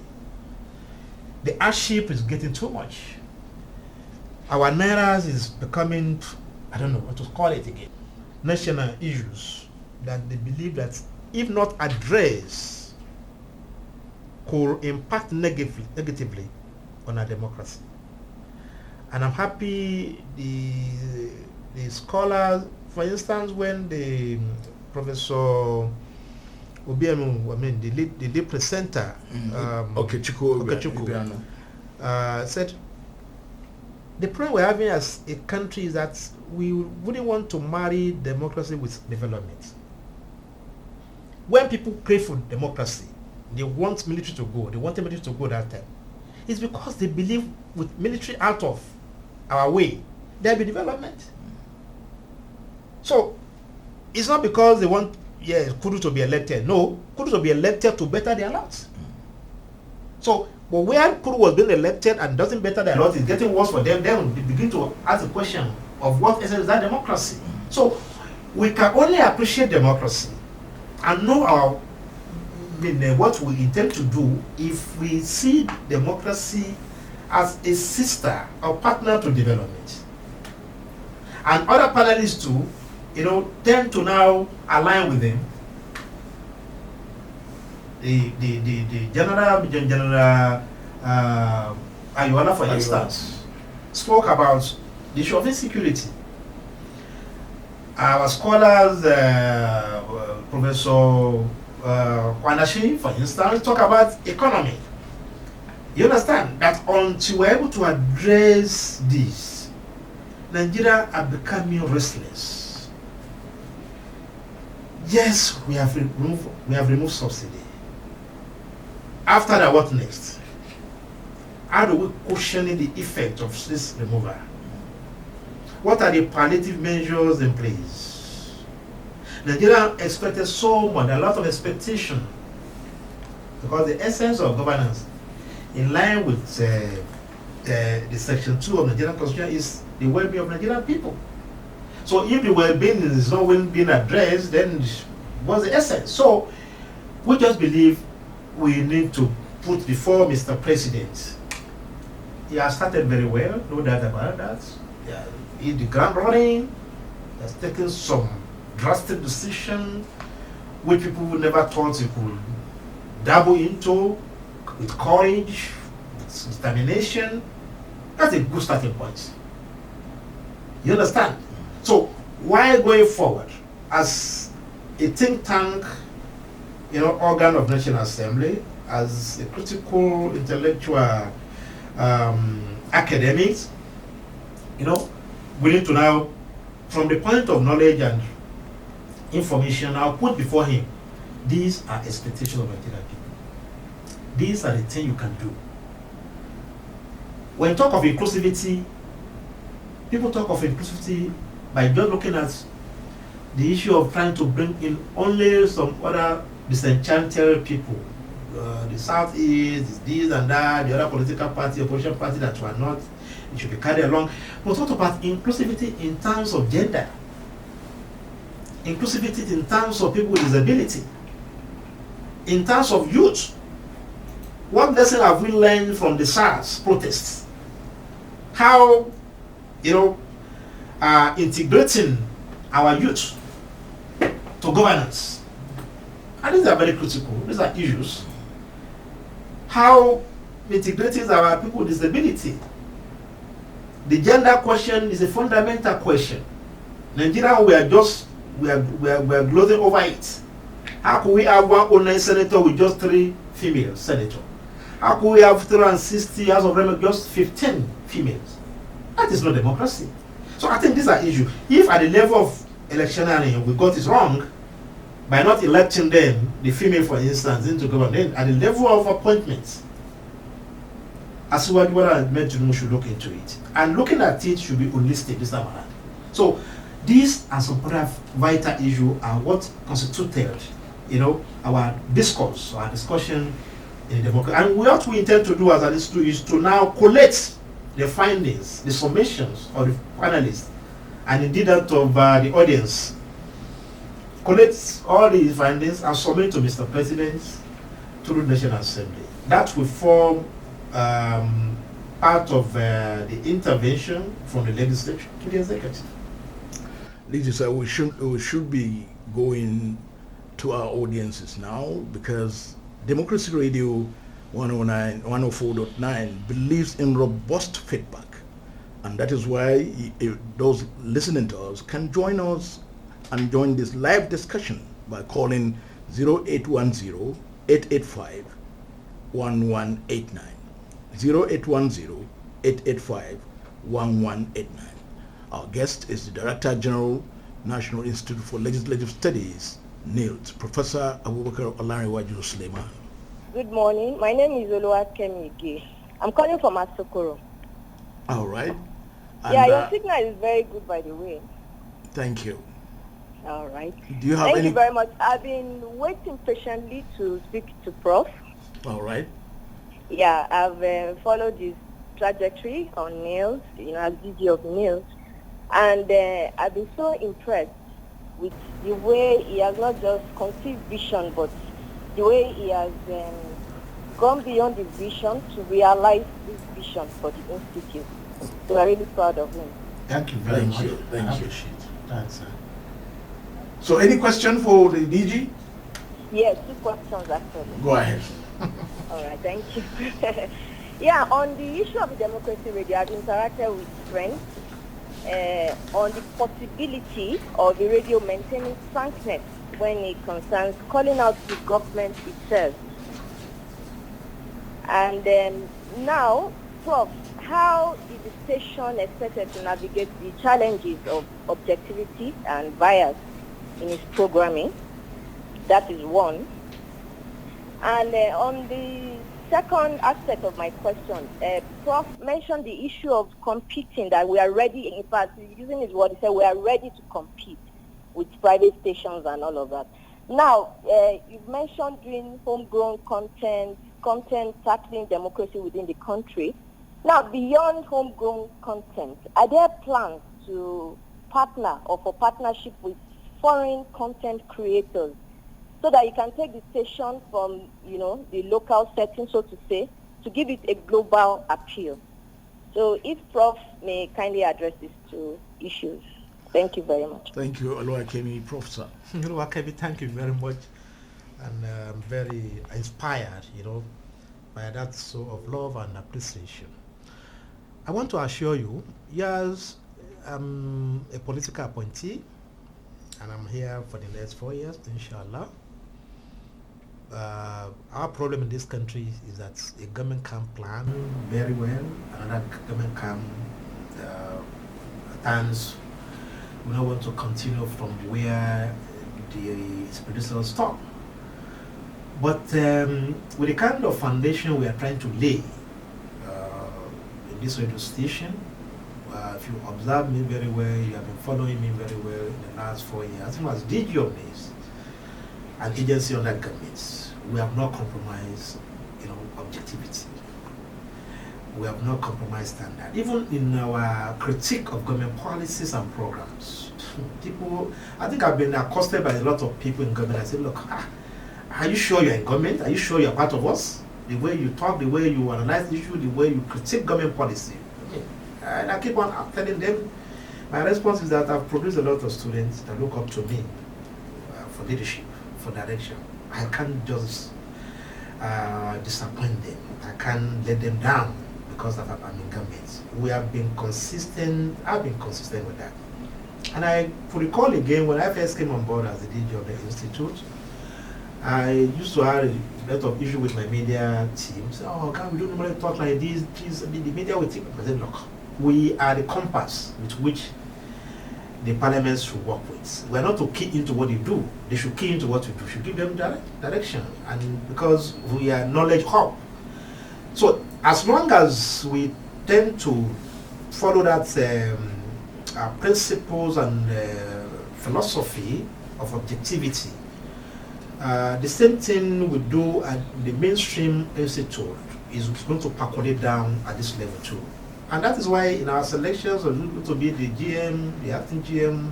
The hardship is getting too much. our Nairas is becoming, I don't know what to call it again, national issues that they believe that if not addressed could impact negatively on our democracy. And I'm happy the scholars, for instance, when the Professor Obiano, I mean the lead presenter, Okechukwu, said the problem we're having as a country is that we wouldn't want to marry democracy with development. When people crave for democracy, they want military to go. They want the military to go that time. It's because they believe with military out of our way, there'll be development. So it's not because they want Kudu to be elected. No, Kudu to be elected to better their lot. So, but where Kudu was being elected and doesn't better their lot, is getting worse for them, then they begin to ask the question of what essence is that democracy. So we can only appreciate democracy and know what we intend to do if we see democracy as a sister or partner to development. And other panelists too, tend to now align with them. The General Ayuana, for instance, spoke about the issue of insecurity. Our scholars, Professor Kwanashi, for instance, talk about economy. You understand that until we're able to address this, Nigeria are becoming restless. Yes, we have removed subsidy. After that, what next? How do we cushion the effect of this removal? What are the palliative measures in place? Nigeria expected so much, a lot of expectation, because the essence of governance, in line with the Section 2 of the Nigerian Constitution, is the well-being of Nigerian people. So if the well-being is not being addressed, then what's the essence? So we just believe we need to put before Mr. President. He has started very well, no doubt about that. He hit the ground running. He has taken some drastic decision which people would never thought he could dabble into, with courage, with determination. That's a good starting point. You understand? So while going forward as a think tank, organ of National Assembly, as a critical intellectual academics, we need to now, from the point of knowledge and information, I'll put before him, these are expectations of Nigerian people. These are the things you can do. When talk of inclusivity, people talk of inclusivity by just looking at the issue of trying to bring in only some other disenchanted people. The Southeast, this and that, the other political party, opposition party that were not, it should be carried along. But what about inclusivity in terms of gender? Inclusivity in terms of people with disability? In terms of youth? What lesson have we learned from the SARS protests? How, integrating our youth to governance. And these are very critical. These are issues. How integrating our people with disability. The gender question is a fundamental question. Nigeria, we are gloating over it. How could we have one only senator with just 3 female senators? How could we have 360 House of Reps, just 15 females? That is not democracy. So I think these are issues. If at the level of electioneering we got it wrong by not electing them, the female for instance, into government, at the level of appointments, as what I meant to know, should look into it. And looking at it should be holistic this time around. So these and some other vital issues are what constituted, our discourse, our discussion in democracy. And what we intend to do as an institute is to now collect the findings, the summations of the panelists, and indeed that of the audience. Collect all these findings and submit to Mr. President through the National Assembly. That will form part of the intervention from the legislature to the executive. Ladies, we should be going to our audiences now, because Democracy Radio 104.9 believes in robust feedback, and that is why those listening to us can join us and join this live discussion by calling 0810-885-1189. 0810-885-1189. Our guest is the Director General, National Institute for Legislative Studies, NILDS, Professor Abubakar O Sulaiman. Good morning. My name is Oluwakemi. I'm calling from Asokoro. All right. And your signal is very good, by the way. Thank you. All right. Do you have Thank you very much. I've been waiting patiently to speak to Prof. All right. Yeah, I've followed his trajectory on NILDS, as DG of NILDS, and I've been so impressed with the way he has not just conceived vision, but the way he has gone beyond the vision to realize this vision for the Institute. So we're really proud of him. Thank you very much. Thank you. Thanks, sir. So any question for the DG? Yes, 2 questions actually. Go ahead. All right, thank you. Yeah, on the issue of Democracy Radio, I've interacted with friends on the possibility of the radio maintaining frankness when it concerns calling out the government itself. And now, Prof, how is the station expected to navigate the challenges of objectivity and bias in its programming? That is one. And on the second aspect of my question, Prof mentioned the issue of competing, that we are ready, in fact, using his word, he said we are ready to compete with private stations and all of that. Now, you've mentioned doing homegrown content tackling democracy within the country. Now, beyond homegrown content, are there plans to partner or for partnership with foreign content creators so that you can take the station from, the local setting, so to say, to give it a global appeal? So if Prof may kindly address these 2 issues. Thank you very much. Thank you, Oluwakemi, Professor. Oluwakemi, thank you very much. And I'm very inspired, by that sort of love and appreciation. I want to assure you, yes, I'm a political appointee, and I'm here for the next 4 years, inshallah. Our problem in this country is that a government can plan very well, another government can at times we don't want to continue from where the producers stop. But with the kind of foundation we are trying to lay in this radio station, if you observe me very well, you have been following me very well in the last 4 years. I think as DG of NILDS, an agency under governments, we have not compromised, objectivity. We have not compromised standard. Even in our critique of government policies and programs, I think I've been accosted by a lot of people in government. I said, look, are you sure you're in government? Are you sure you're part of us? The way you talk, the way you analyze the issue, the way you critique government policy. And I keep on telling them, my response is that I've produced a lot of students that look up to me for leadership, for direction. I can't just disappoint them. I can't let them down because I'm in government. We have been consistent. I've been consistent with that. And I recall again, when I first came on board as the DG of the Institute, I used to have a lot of issue with my media team. Say, oh, God, we don't normally talk like this. Please, the media will think. I said, look, we are the compass with which the parliaments should work with. We are not to key into what they do. They should key into what we do. We should give them direction. And because we are knowledge hub. So as long as we tend to follow that principles and philosophy of objectivity, the same thing we do at the mainstream institute is going to percolate down at this level too. And that is why in our selections we're going to be the GM, the acting GM,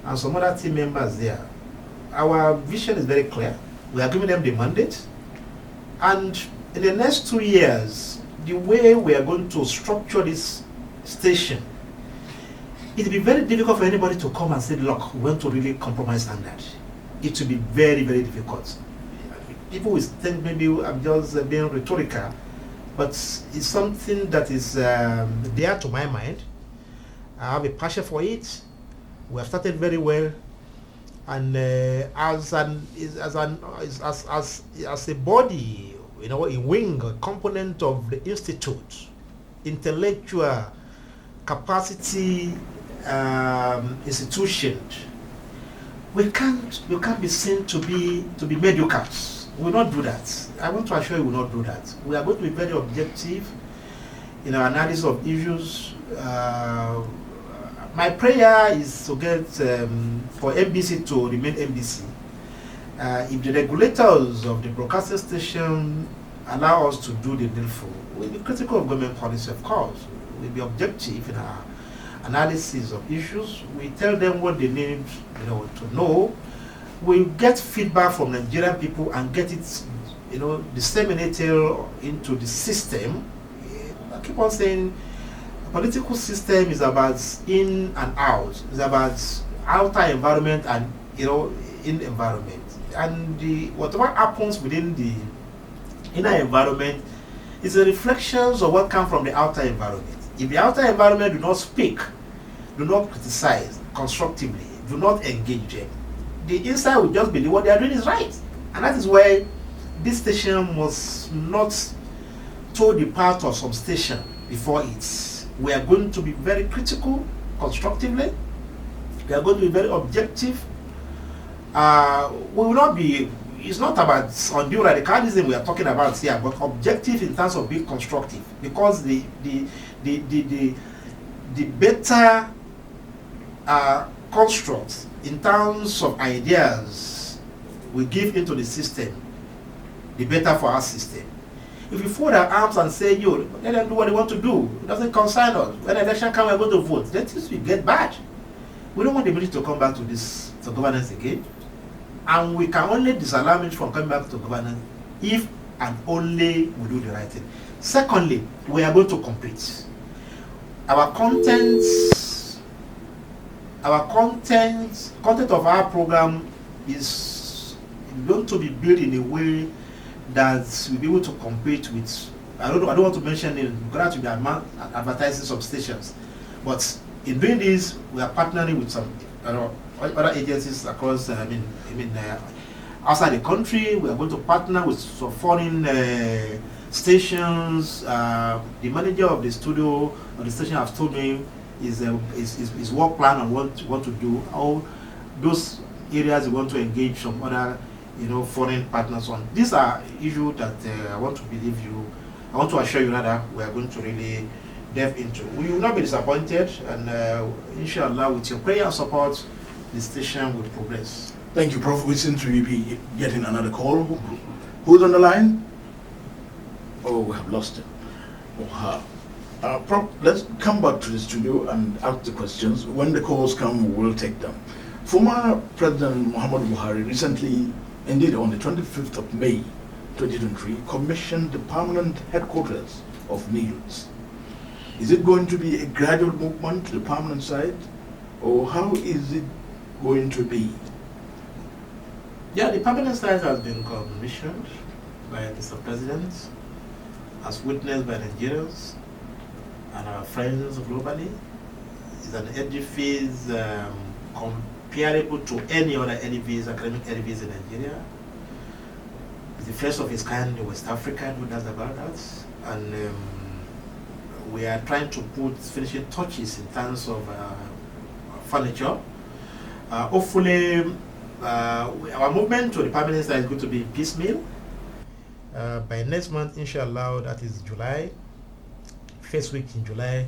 and some other team members there. Our vision is very clear. We are giving them the mandate. And in the next 2 years, the way we are going to structure this station, it will be very difficult for anybody to come and say, look, we want to really compromise standard. It will be very, very difficult. People will think maybe I'm just being rhetorical, but it's something that is dear to my mind. I have a passion for it. We have started very well, and as a body, you know, a wing, a component of the institute, intellectual capacity institution, you can't be seen to be mediocres. We will not do that. I want to assure you we will not do that. We are going to be very objective in our analysis of issues. My prayer is to get for NBC to remain NBC. If the regulators of the broadcasting station allow us to do the needful, we'll be critical of government policy, of course. We'll be objective in our analysis of issues. We tell them what they need, you know, to know. We get feedback from Nigerian people and get it, you know, disseminated into the system. I keep on saying, political system is about in and out. It's about outer environment and, you know, in environment. And whatever happens within the inner environment is a reflection of what comes from the outer environment. If the outer environment do not speak, do not criticize constructively, do not engage them, the inside will just believe what they are doing is right. And that is why this station must not toe the path of some station before it. We are going to be very critical constructively. We are going to be very objective. We will not be, it's not about undue radicalism we are talking about here, but objective in terms of being constructive. Because the better construct in terms of ideas we give into the system, the better for our system. If we fold our arms and say, yo, let them do what they want to do, it doesn't concern us. When election comes, we're going to vote. Let us get bad. We don't want the military to come back to governance again. And we can only disallow it from coming back to governance if and only we do the right thing. Secondly, we are going to compete. Our content of our program is going to be built in a way that we'll be able to compete with. I don't want to mention it because we are advertising some stations, but in doing this, we are partnering with some other agencies across. Outside the country, we are going to partner with some foreign stations. The manager of the studio or the station has told me is work plan and what to do. All those areas we want to engage some other, foreign partners on. These are issues that I want to assure you that we are going to really delve into. We will not be disappointed, and inshallah, with your prayer and support, the station will progress. Thank you, Prof. We seem to be getting another call. Who's on the line? Oh, we have lost it. Prof, let's come back to the studio and ask the questions. When the calls come, we'll take them. Former President Muhammad Buhari recently, indeed on the 25th of May 2023, commissioned the permanent headquarters of NILDS. Is it going to be a gradual movement to the permanent side, or how is it going to be? Yeah, the permanent site has been commissioned by Mr. President, as witnessed by Nigerians and our friends globally. It's an edifice comparable to any other edifice, academic edifice in Nigeria. It's the first of its kind in West Africa, no doubt about that. And we are trying to put finishing touches in terms of furniture. Hopefully, our movement to the permanent side is going to be piecemeal. By next month, inshallah, that is July, first week in July,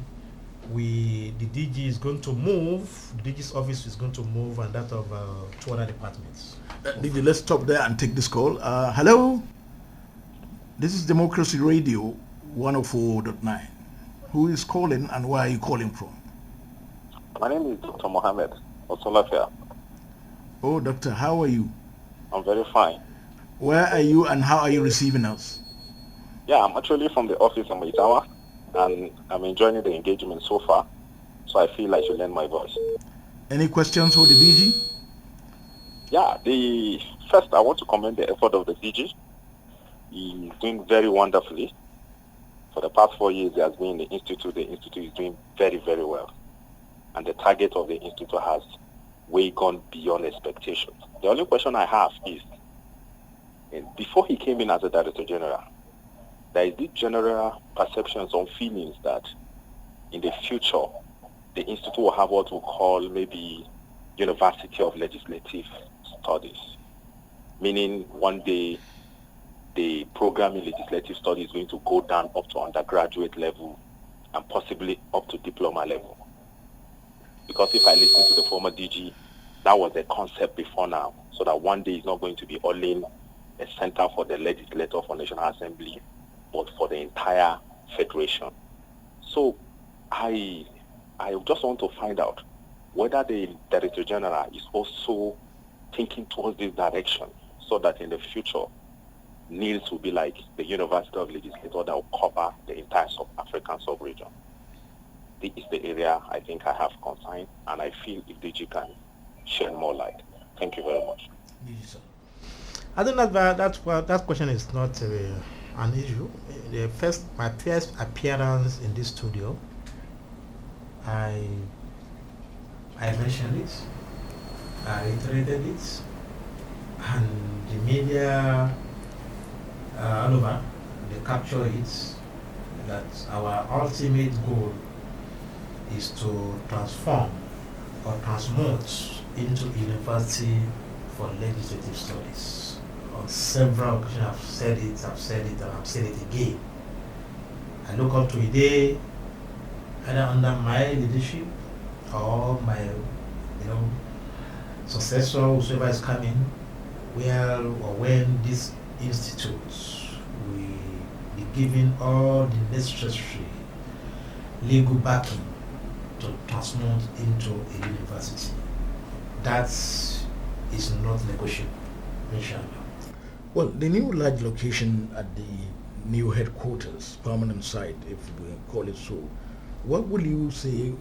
the DG is going to move, the DG's office is going to move, and that of 2 other departments. DG, let's stop there and take this call. Hello? This is Democracy Radio 104.9. Who is calling and where are you calling from? My name is Dr. Mohammed Osolafia. Oh, doctor, how are you? I'm very fine. Where are you and how are you receiving us? Yeah, I'm actually from the office in Maitama, and I'm enjoying the engagement so far. So I feel I should lend my voice. Any questions for the DG? Yeah, first I want to commend the effort of the DG. He's doing very wonderfully. For the past 4 years, he has been in the institute. The institute is doing very, very well. And the target of the institute has way gone beyond expectations. The only question I have is, before he came in as a Director General, there is this general perceptions or feelings that in the future, the institute will have what we call maybe University of Legislative Studies, meaning one day the program in legislative studies is going to go down up to undergraduate level and possibly up to diploma level. Because if I listen to the former DG, that was the concept before now, so that one day it's not going to be only a center for the legislature for National Assembly, but for the entire federation. So I just want to find out whether the Director General is also thinking towards this direction, so that in the future, NILDS will be like the University of Legislature that will cover the entire African sub-region. This is the area I think I have concern, and I feel if DG can shed more light. Thank you very much. I think that question is not an issue. My first appearance in this studio, I mentioned it, I reiterated it, and the media all over, they capture it, that our ultimate goal is to transform or transmute into a university for legislative studies. On several occasions I've said it, and I've said it again. I look up to a day, either under my leadership or my successor, whoever is coming, where or when this institutes will be given all the necessary legal backing to transmute into a university. That is not negotiable, inshallah. Well, the new large location at the new headquarters, permanent site, if we call it so, what will you say,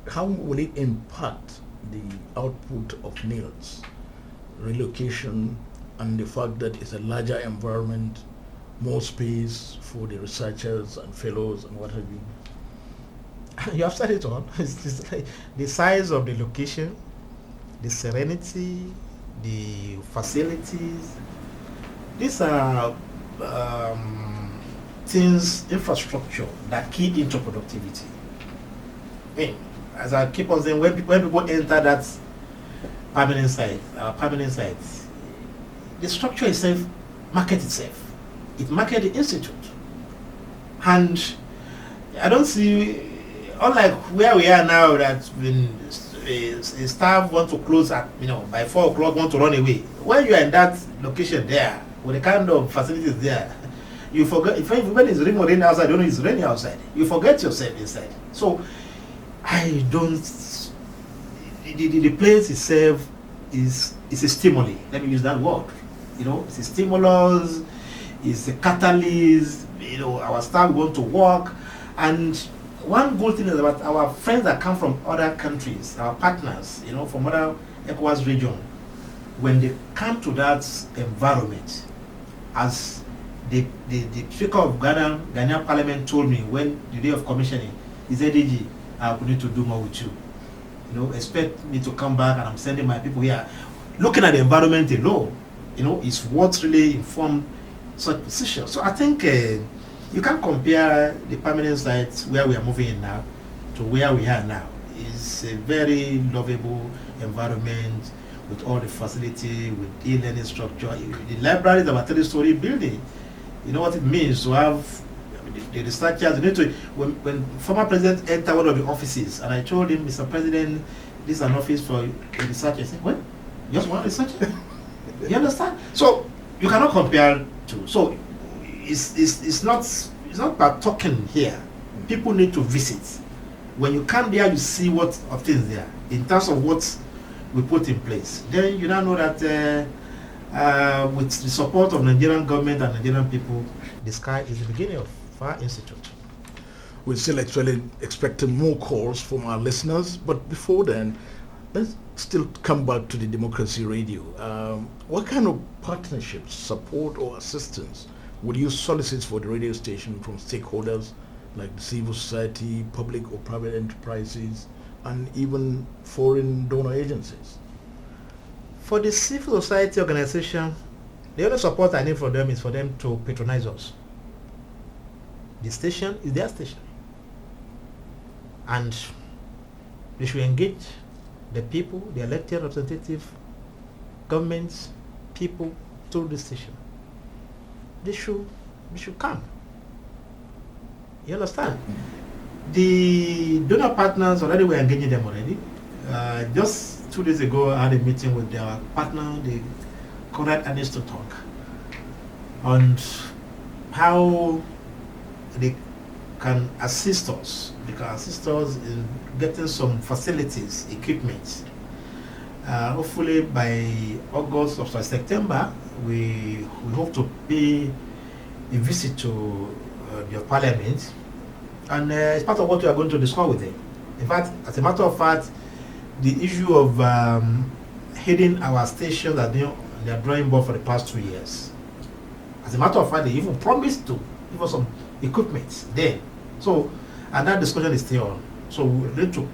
how will it impact the output of NILDS? Relocation and the fact that it's a larger environment, more space for the researchers and fellows and what have you. You have said it all. It's like the size of the location, the serenity, the facilities. These are things, infrastructure that key into productivity. I mean, as I keep on saying, when people enter that permanent site, the structure itself markets itself. It markets the institute. And I don't see, unlike where we are now, that when a staff want to close at by 4 o'clock, want to run away. When you are in that location there, with the kind of facilities there, you forget, when it's raining outside, don't know it's raining outside. You forget yourself inside. So I don't, the place itself is a stimuli. Let me use that word. It's a stimulus, it's a catalyst. Our staff want to work. And one good thing is about our friends that come from other countries, our partners, from other ECOWAS region, when they come to that environment, as the Speaker of Ghanaian Parliament told me when the day of commissioning, he said, DG, I need to do more with you. Expect me to come back, and I'm sending my people here. Looking at the environment alone, is what really informed such decisions. So I think you can't compare the permanent sites where we are moving in now to where we are now. It's a very lovable environment with all the facility, with e-learning structure. The library is about a 3-story building. You know what it means to have the researchers. When former president entered one of the offices, and I told him, Mr. President, this is an office for a researcher. He said, what? Just one researcher? You understand? So you cannot compare two. So it's not about talking here. People need to visit. When you come there, you see what of things there in terms of what we put in place. Then you now know that with the support of Nigerian government and Nigerian people, the sky is the beginning of our institute. We're still actually expecting more calls from our listeners, but before then, let's still come back to the Democracy Radio. What kind of partnerships, support, or assistance would you solicit for the radio station from stakeholders like the civil society, public or private enterprises, and even foreign donor agencies? For the civil society organization, the only support I need from them is for them to patronize us. The station is their station. And they should engage the people, the elected representative, governments, people through the station. They should come. You understand? The donor partners already were engaging them already. Just 2 days ago, I had a meeting with their partner, the Conrad Ernest, to talk on how they can assist us. They can assist us in getting some facilities, equipment. Hopefully by August or September, we hope to pay a visit to their parliament, and it's part of what we are going to discuss with them. In fact, as a matter of fact, the issue of heading our station that they are drawing board for the past 2 years. As a matter of fact, they even promised to give us some equipment there. So, and that discussion is still on. So we need to,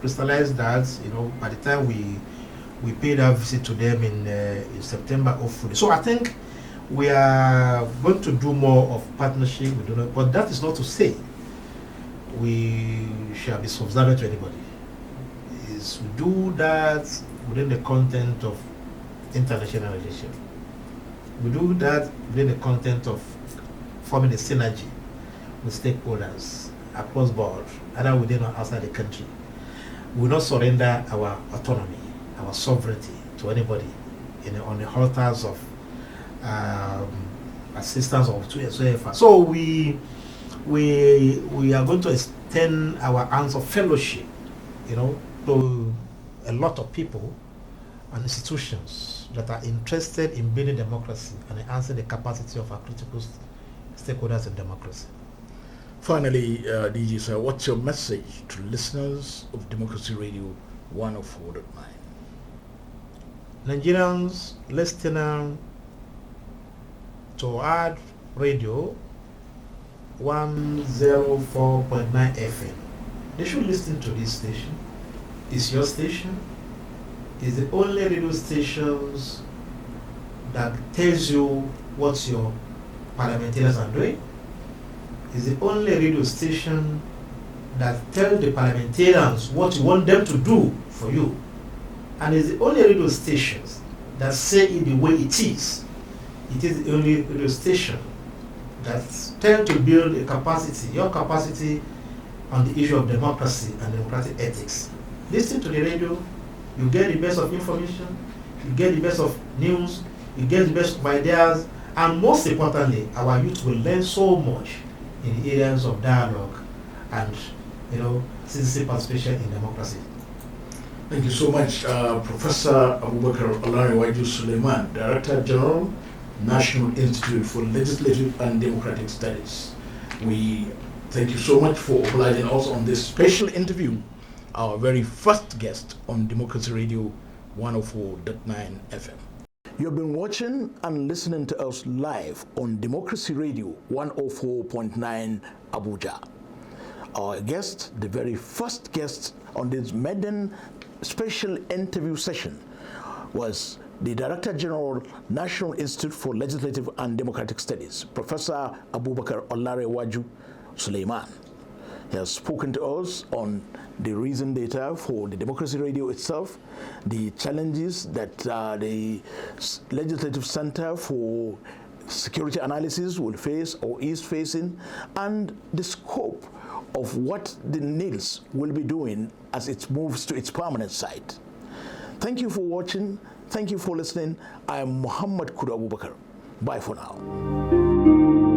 crystallize that, by the time we pay that visit to them in September, hopefully. So I think we are going to do more of partnership with donors, but that is not to say we shall be subservient to anybody. Is we do that within the content of international relations. We do that within the content of forming a synergy with stakeholders across board, either within or outside the country. We will not surrender our autonomy, our sovereignty to anybody on the altars of assistance of whatsoever. So we are going to extend our hands of fellowship, to a lot of people and institutions that are interested in building democracy and enhancing the capacity of our critical stakeholders in democracy. Finally, DG sir, what's your message to listeners of Democracy Radio 104.9? Nigerians listening to our radio 104.9 FM, they should listen to this station. It's your station. It's the only radio stations that tells you what your parliamentarians are doing. It's the only radio station that tells the parliamentarians what you want them to do for you. And it's the only radio stations that say it the way it is. It is the only radio station that tends to build a capacity, your capacity on the issue of democracy and democratic ethics. Listen to the radio, you get the best of information, you get the best of news, you get the best of ideas, and most importantly, our youth will learn so much in the areas of dialogue and citizen participation in democracy. Thank you so much, Professor Abubakar Sulaiman, Director General, National Institute for Legislative and Democratic Studies. We thank you so much for obliging us on this special interview, our very first guest on Democracy Radio 104.9 FM. You've been watching and listening to us live on Democracy Radio 104.9 Abuja. Our guest, the very first guest on this maiden special interview session, was the Director General, National Institute for Legislative and Democratic Studies, Professor Abubakar Sulaiman. He has spoken to us on the reason data for the Democracy Radio itself, the challenges that the Legislative Center for Security Analysis will face or is facing, and the scope of what the NILDS will be doing as it moves to its permanent site. Thank you for watching. Thank you for listening. I am Muhammad Kudu Abubakar. Bye for now.